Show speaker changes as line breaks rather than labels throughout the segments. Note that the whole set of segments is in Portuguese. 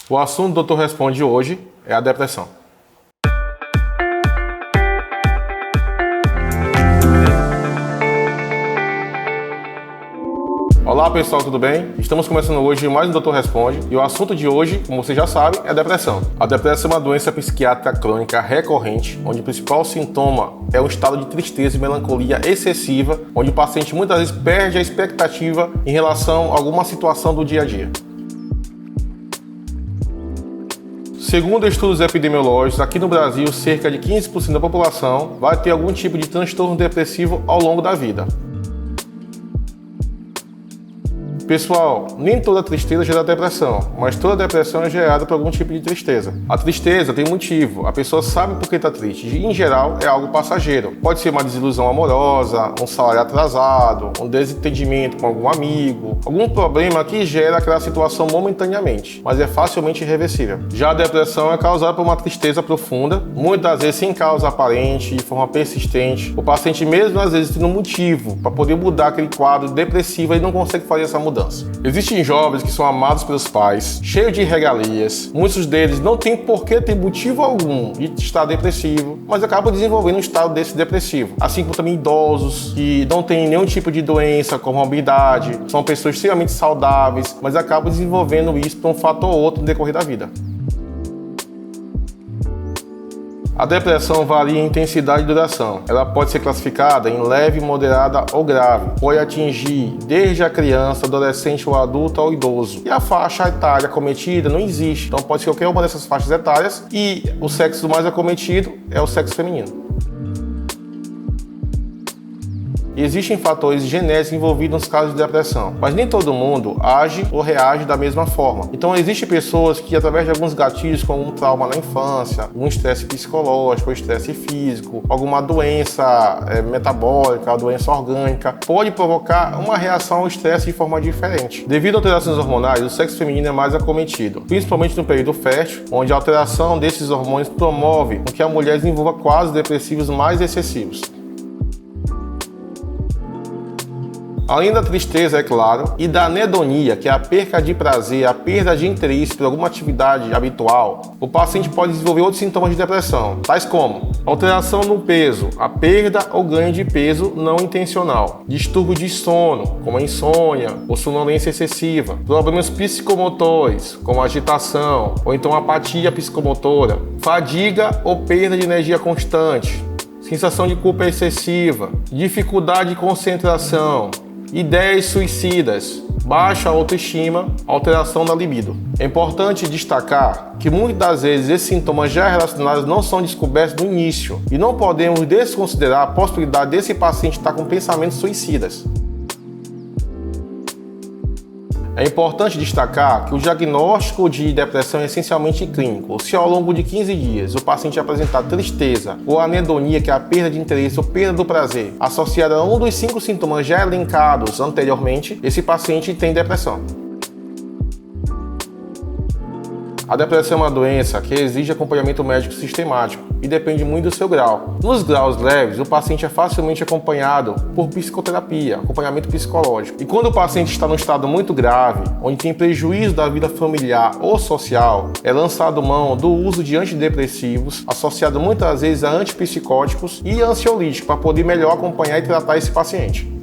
O assunto do Doutor Responde hoje é a depressão. Olá pessoal, tudo bem? Estamos começando hoje mais um Doutor Responde e o assunto de hoje, como você já sabe, é a depressão. A depressão é uma doença psiquiátrica crônica recorrente, onde o principal sintoma é um estado de tristeza e melancolia excessiva, onde o paciente muitas vezes perde a expectativa em relação a alguma situação do dia a dia. Segundo estudos epidemiológicos, aqui no Brasil, cerca de 15% da população vai ter algum tipo de transtorno depressivo ao longo da vida. Pessoal, nem toda tristeza gera depressão, mas toda depressão é gerada por algum tipo de tristeza. A tristeza tem motivo, a pessoa sabe por que está triste e, em geral, é algo passageiro. Pode ser uma desilusão amorosa, um salário atrasado, um desentendimento com algum amigo, algum problema que gera aquela situação momentaneamente, mas é facilmente irreversível. Já a depressão é causada por uma tristeza profunda, muitas vezes sem causa aparente, de forma persistente. O paciente mesmo, às vezes, tem um motivo para poder mudar aquele quadro depressivo e não consegue fazer essa mudança. Existem jovens que são amados pelos pais, cheios de regalias, muitos deles não têm por que ter motivo algum de estar depressivo, mas acabam desenvolvendo um estado desse depressivo. Assim como também idosos que não têm nenhum tipo de doença, comorbidade, são pessoas extremamente saudáveis, mas acabam desenvolvendo isso por um fator ou outro no decorrer da vida. A depressão varia em intensidade e duração. Ela pode ser classificada em leve, moderada ou grave. Pode atingir desde a criança, adolescente ou adulto ao idoso. E a faixa etária acometida não existe. Então pode ser qualquer uma dessas faixas etárias e o sexo mais acometido é o sexo feminino. Existem fatores genéticos envolvidos nos casos de depressão, mas nem todo mundo age ou reage da mesma forma. Então existem pessoas que, através de alguns gatilhos, como um trauma na infância, algum estresse psicológico, estresse físico, alguma doença metabólica, doença orgânica, pode provocar uma reação ao estresse de forma diferente. Devido a alterações hormonais, o sexo feminino é mais acometido, principalmente no período fértil, onde a alteração desses hormônios promove que a mulher desenvolva quadros depressivos mais excessivos. Além da tristeza, é claro, e da anedonia, que é a perca de prazer, a perda de interesse por alguma atividade habitual, o paciente pode desenvolver outros sintomas de depressão, tais como alteração no peso, a perda ou ganho de peso não intencional, distúrbio de sono, como a insônia ou sonolência excessiva, problemas psicomotores, como agitação ou então apatia psicomotora, fadiga ou perda de energia constante, sensação de culpa excessiva, dificuldade de concentração, ideias suicidas, baixa autoestima, alteração da libido. É importante destacar que muitas das vezes esses sintomas já relacionados não são descobertos no início e não podemos desconsiderar a possibilidade desse paciente estar com pensamentos suicidas. É importante destacar que o diagnóstico de depressão é essencialmente clínico. Se ao longo de 15 dias o paciente apresentar tristeza ou anedonia, que é a perda de interesse ou perda do prazer, associada a um dos 5 sintomas já elencados anteriormente, esse paciente tem depressão. A depressão é uma doença que exige acompanhamento médico sistemático e depende muito do seu grau. Nos graus leves, o paciente é facilmente acompanhado por psicoterapia, acompanhamento psicológico. E quando o paciente está num estado muito grave, onde tem prejuízo da vida familiar ou social, é lançado mão do uso de antidepressivos, associado muitas vezes a antipsicóticos e ansiolíticos, para poder melhor acompanhar e tratar esse paciente.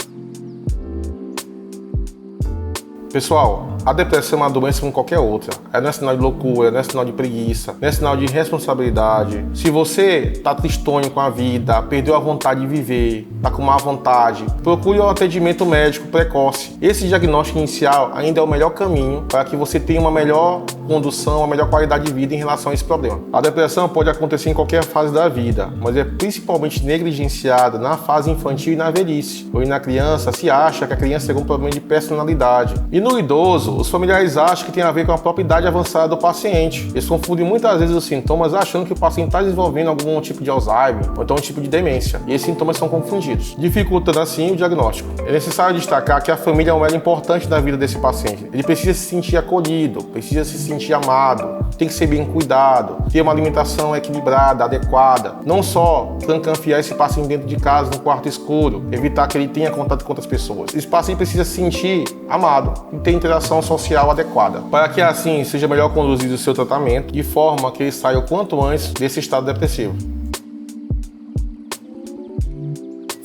Pessoal, a depressão é uma doença como qualquer outra. Não é sinal de loucura, não é sinal de preguiça, não é sinal de irresponsabilidade. Se você está tristonho com a vida, perdeu a vontade de viver, está com má vontade, procure um atendimento médico precoce. Esse diagnóstico inicial ainda é o melhor caminho para que você tenha uma melhor condução, uma melhor qualidade de vida em relação a esse problema. A depressão pode acontecer em qualquer fase da vida, mas é principalmente negligenciada na fase infantil e na velhice. Ou na criança, se acha que a criança tem algum problema de personalidade. E no idoso, os familiares acham que tem a ver com a própria idade avançada do paciente. Eles confundem muitas vezes os sintomas achando que o paciente está desenvolvendo algum tipo de Alzheimer ou então um tipo de demência. E esses sintomas são confundidos, dificultando assim o diagnóstico. É necessário destacar que a família é um elo importante da vida desse paciente. Ele precisa se sentir acolhido, precisa se sentir amado, tem que ser bem cuidado, ter uma alimentação equilibrada, adequada, não só trancanfiar esse paciente dentro de casa, no quarto escuro, evitar que ele tenha contato com outras pessoas. Esse paciente precisa se sentir amado e ter interação social adequada, para que assim seja melhor conduzido o seu tratamento, de forma que ele saia o quanto antes desse estado depressivo.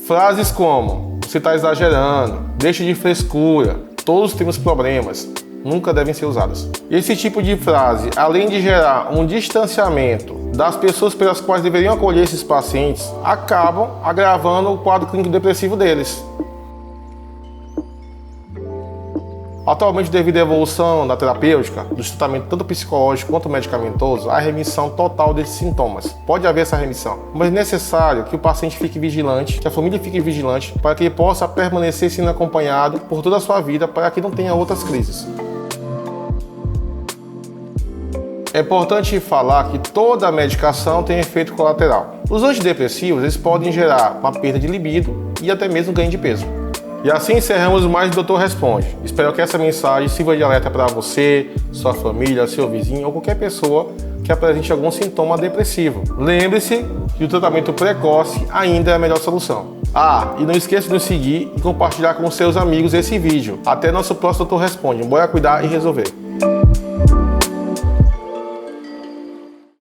Frases como: você está exagerando, deixe de frescura, todos temos problemas, nunca devem ser usadas. Esse tipo de frase, além de gerar um distanciamento das pessoas pelas quais deveriam acolher esses pacientes, acabam agravando o quadro clínico depressivo deles. Atualmente, devido à evolução da terapêutica, do tratamento tanto psicológico quanto medicamentoso, há remissão total desses sintomas. Pode haver essa remissão, mas é necessário que o paciente fique vigilante, que a família fique vigilante, para que ele possa permanecer sendo acompanhado por toda a sua vida, para que não tenha outras crises. É importante falar que toda medicação tem efeito colateral. Os antidepressivos eles podem gerar uma perda de libido e até mesmo ganho de peso. E assim encerramos mais do Dr. Responde. Espero que essa mensagem sirva de alerta para você, sua família, seu vizinho ou qualquer pessoa que apresente algum sintoma depressivo. Lembre-se que o tratamento precoce ainda é a melhor solução. E não esqueça de nos seguir e compartilhar com seus amigos esse vídeo. Até nosso próximo Dr. Responde. Bora cuidar e resolver.